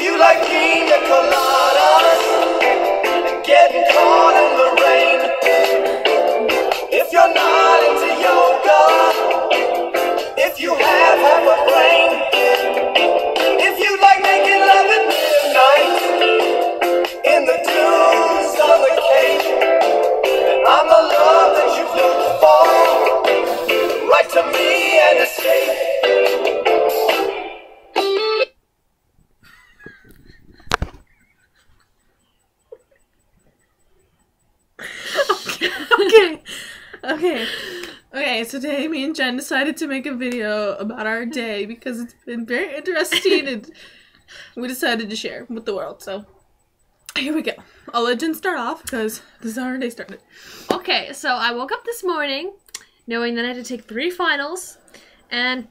you like pina coladas and getting caught in the rain, if you're not into yoga, if you have half a brain, if you like making love at midnight in the dunes on the Cape, then I'm the love that you've looked for. Write to me and escape. Okay, so today me and Jen decided to make a video about our day because it's been very interesting and we decided to share with the world. So here we go. I'll let Jen start off because this is how our day started. Okay, so I woke up this morning knowing that I had to take 3 finals, and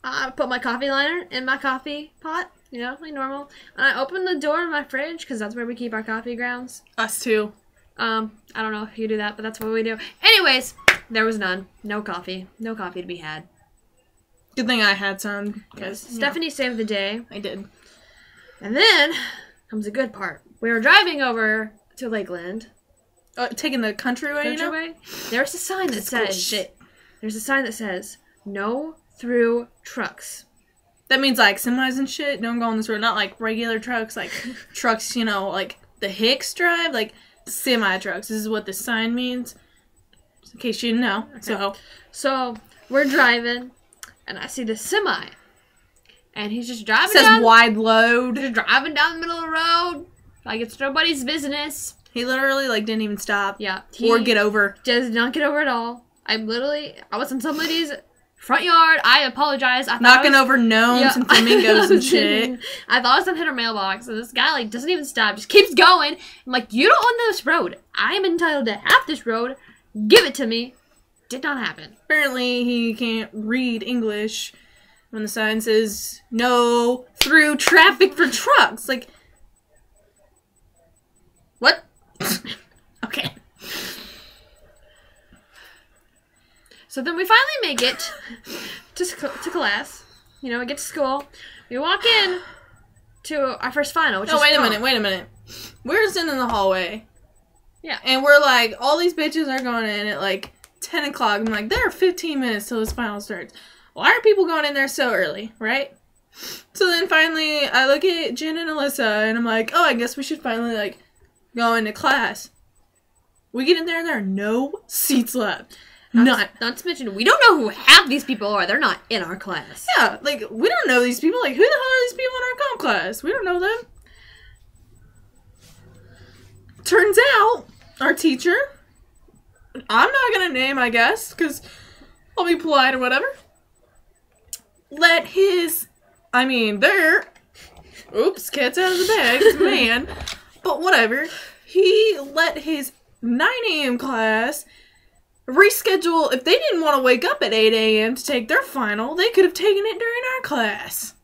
I put my coffee liner in my coffee pot, you know, like normal, and I opened the door in my fridge because that's where we keep our coffee grounds. Us too. I don't know if you do that, but that's what we do. Anyways, there was none. No coffee. No coffee to be had. Good thing I had some. Because Stephanie saved the day. I did. And then comes the good part. We were driving over to Lakeland. Taking the countryway, you know? There's a sign that says... Cool shit. There's a sign that says, no through trucks. That means, like, semis and shit don't go on this road. Not, like, regular trucks. Like, trucks, you know, like, the Hicks drive. Like, semi-trucks. This is what this sign means. In case you didn't know. Okay. So, we're driving, and I see the semi. And he's just driving down. It says wide load. Just driving down the middle of the road. Like, it's nobody's business. He literally, like, didn't even stop. Yeah. Or get over. Does not get over at all. I was in somebody's front yard. I apologize. Knocking over gnomes and flamingos and shit. I thought I was gonna hit her mailbox, and this guy, like, doesn't even stop. Just keeps going. I'm like, you don't own this road. I am entitled to half this road. Give it to me. Did not happen. Apparently, he can't read English when the sign says, no through traffic for trucks. Like, what? Okay. So then we finally make it to class. You know, we get to school. We walk in to our first final, which is wait a minute. We're sitting in the hallway. Yeah. And we're like, all these bitches are going in at like 10 o'clock. I'm like, there are 15 minutes till this final starts. Why are people going in there so early, right? So then finally, I look at Jenn and Alyssa, and I'm like, oh, I guess we should finally, like, go into class. We get in there, and there are no seats left. None. Not to mention, we don't know who half these people are. They're not in our class. Yeah, like, we don't know these people. Like, who the hell are these people in our comp class? We don't know them. Turns out, our teacher, I'm not gonna name, I guess, because I'll be polite or whatever, let his, oops, cat's out of the bag, it's a man, but whatever, he let his 9 a.m. class reschedule. If they didn't want to wake up at 8 a.m. to take their final, they could have taken it during our class.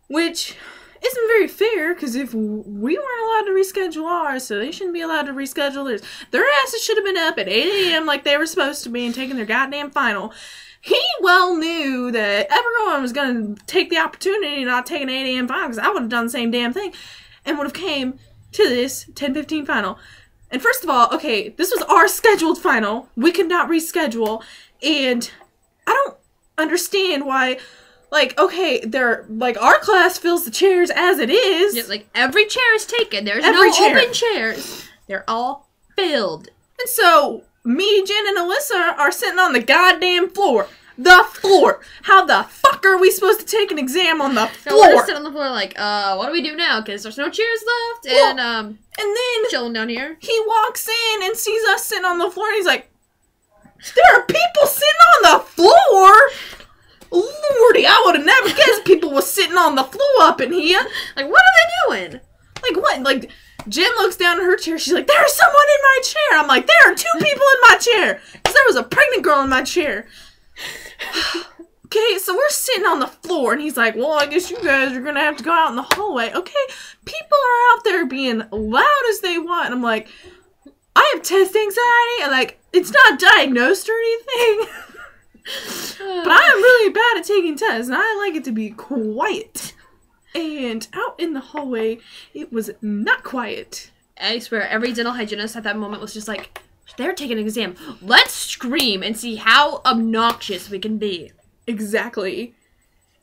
Which isn't very fair, because if we weren't allowed to reschedule ours, so they shouldn't be allowed to reschedule theirs. Their asses should have been up at 8 a.m. like they were supposed to be and taking their goddamn final. He well knew that everyone was going to take the opportunity and not take an 8 a.m. final, because I would have done the same damn thing and would have came to this 10:15 final. And first of all, okay, this was our scheduled final. We could not reschedule, and I don't understand why. Like, okay, our class fills the chairs as it is. Yeah, like, every chair is taken. There's no open chairs. They're all filled. And so, me, Jen, and Alyssa are sitting on the goddamn floor. The floor. How the fuck are we supposed to take an exam on the floor? We're just sitting on the floor like, what do we do now? Because there's no chairs left. Well, and then chilling down here. He walks in and sees us sitting on the floor, and he's like, there are people sitting on the floor? Lordy, I would have never guessed people was sitting on the floor up in here. Like, what are they doing? Like, what? Like, Jen looks down at her chair. She's like, there's someone in my chair. I'm like, there are 2 people in my chair. Because there was a pregnant girl in my chair. Okay, so we're sitting on the floor. And he's like, well, I guess you guys are going to have to go out in the hallway. Okay, people are out there being loud as they want. And I'm like, I have test anxiety. And, like, it's not diagnosed or anything. But I am really bad at taking tests, and I like it to be quiet. And out in the hallway, it was not quiet. I swear, every dental hygienist at that moment was just like, they're taking an exam. Let's scream and see how obnoxious we can be. Exactly.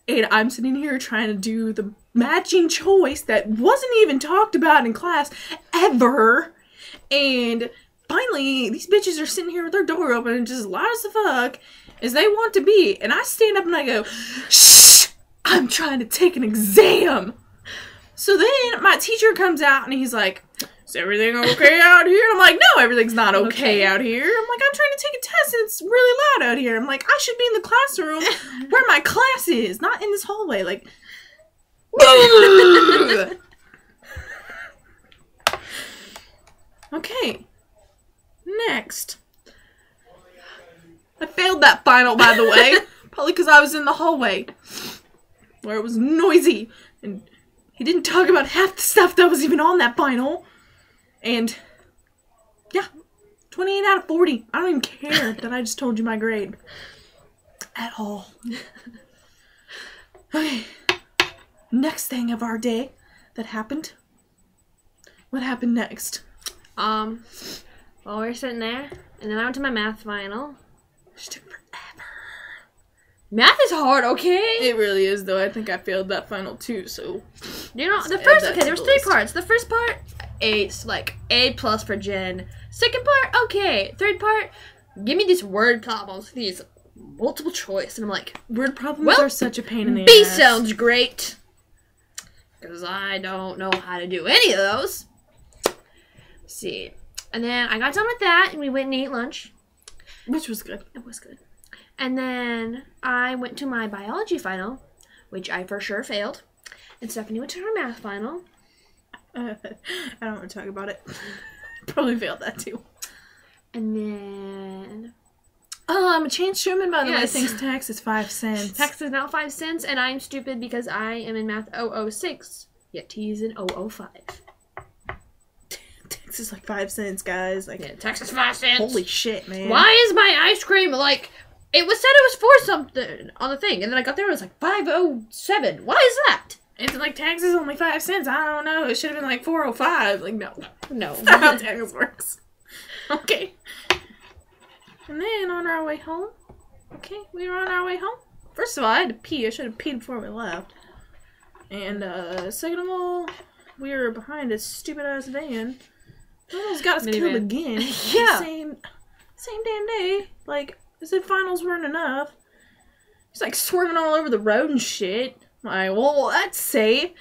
And I'm sitting here trying to do the matching choice that wasn't even talked about in class ever. And finally, these bitches are sitting here with their door open and just loud as the fuck as they want to be. And I stand up and I go, shh, I'm trying to take an exam. So then my teacher comes out and he's like, is everything okay out here? I'm like, no, everything's not okay out here. I'm like, I'm trying to take a test and it's really loud out here. I'm like, I should be in the classroom where my class is, not in this hallway. Like, okay. Next. I failed that final, by the way. Probably because I was in the hallway where it was noisy and he didn't talk about half the stuff that was even on that final. And, yeah, 28 out of 40. I don't even care that I just told you my grade. At all. Okay. Next thing of our day that happened. What happened next? Well, we were sitting there, and then I went to my math final. Which took forever. Math is hard, okay? It really is, though. I think I failed that final, too, so... You know, the add first, that okay, to there was the 3 list. parts. The first part, A for Jen. Second part, okay. Third part, give me these word problems, these multiple choice. And I'm like, Word problems well, are such a pain in the B ass. sounds great. Because I don't know how to do any of those. Let's see. And then I got done with that, and we went and ate lunch. Which was good. It was good. And then I went to my biology final, which I for sure failed. And Stephanie went to her math final. I don't want to talk about it. Probably failed that, too. And then... Chance Schumann, by the way, Yes. thinks tax is 5 cents. Tax is now 5 cents, and I'm stupid because I am in math 006, yet he's in 005. Tax is like 5 cents, guys. Like, Yeah, tax is 5 cents. holy shit, man. Why is my ice cream like... It was said it was 4 something on the thing, and then I got there and it was like 507. Why is that? It's like tax is only 5 cents. I don't know. It should have been like 4.05. Like, no. No. That's not how tax works. Okay. And then on our way home, we were on our way home. First of all, I had to pee. I should have peed before we left. And, second of all, we were behind a stupid-ass van. Almost got us killed Minivan. again. Yeah. Same damn day. Like, I said finals weren't enough. He's, like, swerving all over the road and shit. Like, well, that's safe.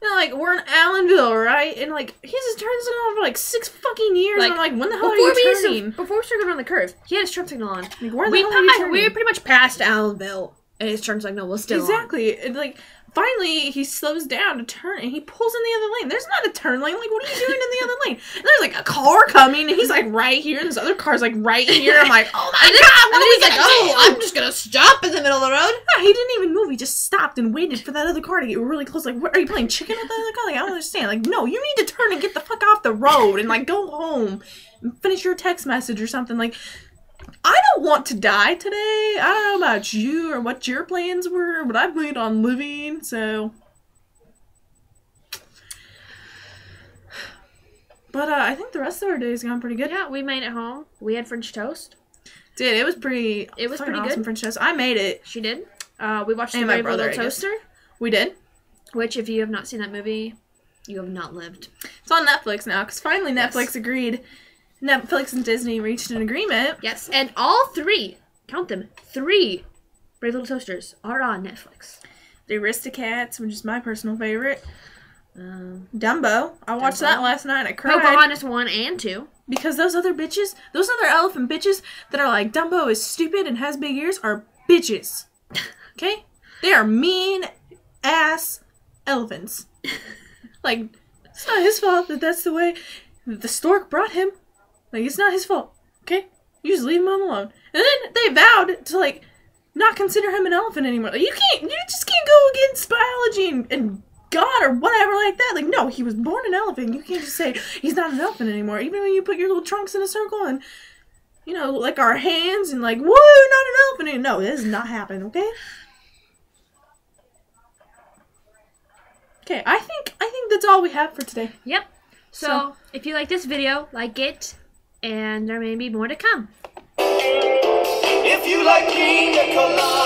And, like, we're in Allenville, right? And, like, he has his turn signal on for, like, 6 fucking years. Like, and I'm like, when the hell are you turning? Before we started around the curve, he had his turn signal on. Like, where the hell are you turning? We were pretty much past Allenville, and his turn signal was still on. Exactly. And, like, finally, he slows down to turn, and he pulls in the other lane. There's not a turn lane. Like, what are you doing in the other lane? And there's, like, a car coming, and he's, like, right here, and this other car's, like, right here. I'm like, oh, my God, what are we gonna do? I'm just gonna stop in the middle of the road. No, he didn't even move. He just stopped and waited for that other car to get really close. Like, what, are you playing chicken with the other car? Like, I don't understand. Like, no, you need to turn and get the fuck off the road and, like, go home and finish your text message or something. Like, I don't want to die today. I don't know about you or what your plans were, but I planned on living, so... But I think the rest of our day has gone pretty good. Yeah, we made it home. We had French toast. Dude, it was pretty. It was fucking pretty awesome good. French toast. I made it. She did. We watched The And my Brave brother, Little I guess. Toaster, We did. which, if you have not seen that movie, you have not lived. It's on Netflix now because finally Netflix agreed. Netflix and Disney reached an agreement. Yes, and all 3, count them, 3 Brave Little Toasters are on Netflix. The Aristocats, which is my personal favorite. Dumbo. I watched Dumbo. that last night. I cried. Pocahontas 1 and 2. Because those other bitches, those other elephant bitches that are like, Dumbo is stupid and has big ears are bitches. Okay? They are mean ass elephants. Like, it's not his fault that that's the way the stork brought him. Like, it's not his fault. Okay? You just leave him alone. And then they vowed to, like, not consider him an elephant anymore. Like, you just can't go against biology and God or whatever like that. Like, no, he was born an elephant. You can't just say he's not an elephant anymore. Even when you put your little trunks in a circle and, you know, like our hands and like, whoa, not an elephant. No, this does not happen, okay? Okay, I think that's all we have for today. Yep. So if you like this video, like it, and there may be more to come. If you like pina colada.